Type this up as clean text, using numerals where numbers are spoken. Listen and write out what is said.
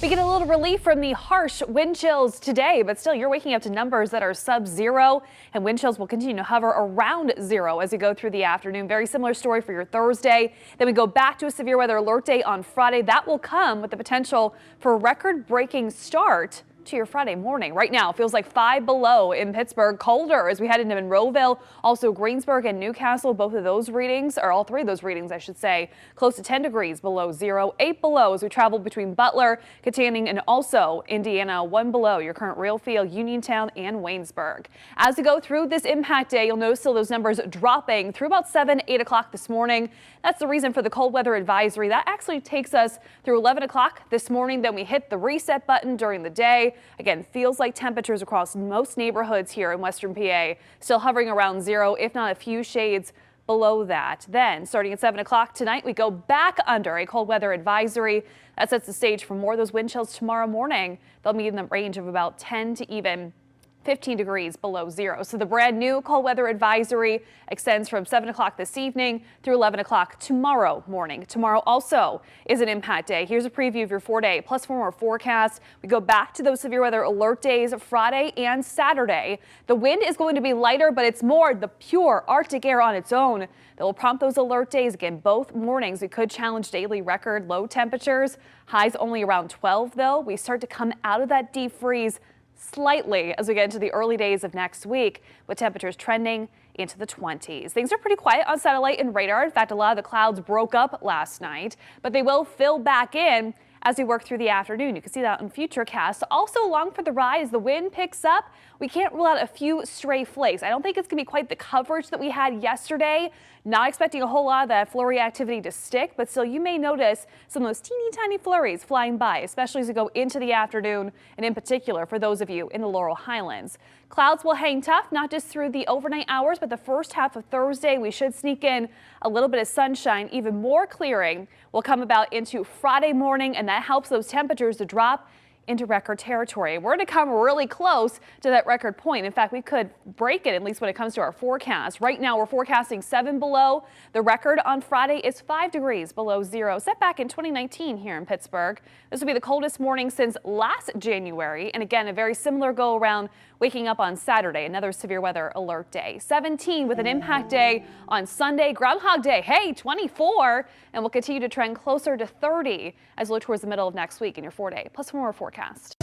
We get a little relief from the harsh wind chills today, but still you're waking up to numbers that are sub-zero, and wind chills will continue to hover around zero as we go through the afternoon. Very similar story for your Thursday. Then we go back to a severe weather alert day on Friday. That will come with the potential for a record-breaking start to your Friday morning. Right now, it feels like 5 below in Pittsburgh, colder as we head into Monroeville, also Greensburg and Newcastle. Both of those readings, or all three of those readings, I should say, close to 10 degrees below zero, 8 below as we travel between Butler, Kittanning, and also Indiana, 1 below your current Reelfield, Uniontown, and Waynesburg. As we go through this impact day, you'll notice still those numbers dropping through about 7, 8 o'clock this morning. That's the reason for the cold weather advisory. That actually takes us through 11 o'clock this morning. Then we hit the reset button during the day. Again, feels like temperatures across most neighborhoods here in Western PA still hovering around zero, if not a few shades below that. Then starting at 7 o'clock tonight, we go back under a cold weather advisory. That sets the stage for more of those wind chills tomorrow morning. They'll be in the range of about 10 to even 15 degrees below zero. So the brand new cold weather advisory extends from 7 o'clock this evening through 11 o'clock tomorrow morning. Tomorrow also is an impact day. Here's a preview of your 4-day plus 4 more forecast. We go back to those severe weather alert days Friday and Saturday. The wind is going to be lighter, but it's more the pure Arctic air on its own that will prompt those alert days. Again, both mornings we could challenge daily record low temperatures. Highs only around 12 though. We start to come out of that deep freeze slightly as we get into the early days of next week, with temperatures trending into the 20s. Things are pretty quiet on satellite and radar. In fact, a lot of the clouds broke up last night, but they will fill back in as we work through the afternoon. You can see that on Futurecast. Also along for the ride as the wind picks up, we can't rule out a few stray flakes. I don't think it's going to be quite the coverage that we had yesterday. Not expecting a whole lot of that flurry activity to stick, but still you may notice some of those teeny tiny flurries flying by, especially as we go into the afternoon, and in particular for those of you in the Laurel Highlands. Clouds will hang tough, not just through the overnight hours, but the first half of Thursday. We should sneak in a little bit of sunshine. Even more clearing will come about into Friday morning, and that helps those temperatures to drop into record territory. We're going to come really close to that record point. In fact, we could break it, at least when it comes to our forecast. Right now, we're forecasting 7 below. The record on Friday is 5 degrees below zero, set back in 2019 here in Pittsburgh. This will be the coldest morning since last January. And again, a very similar go around waking up on Saturday, another severe weather alert day. 17 with an impact day on Sunday. Groundhog Day, hey, 24. And we'll continue to trend closer to 30 as we look towards the middle of next week in your 4-day plus 4 more forecast.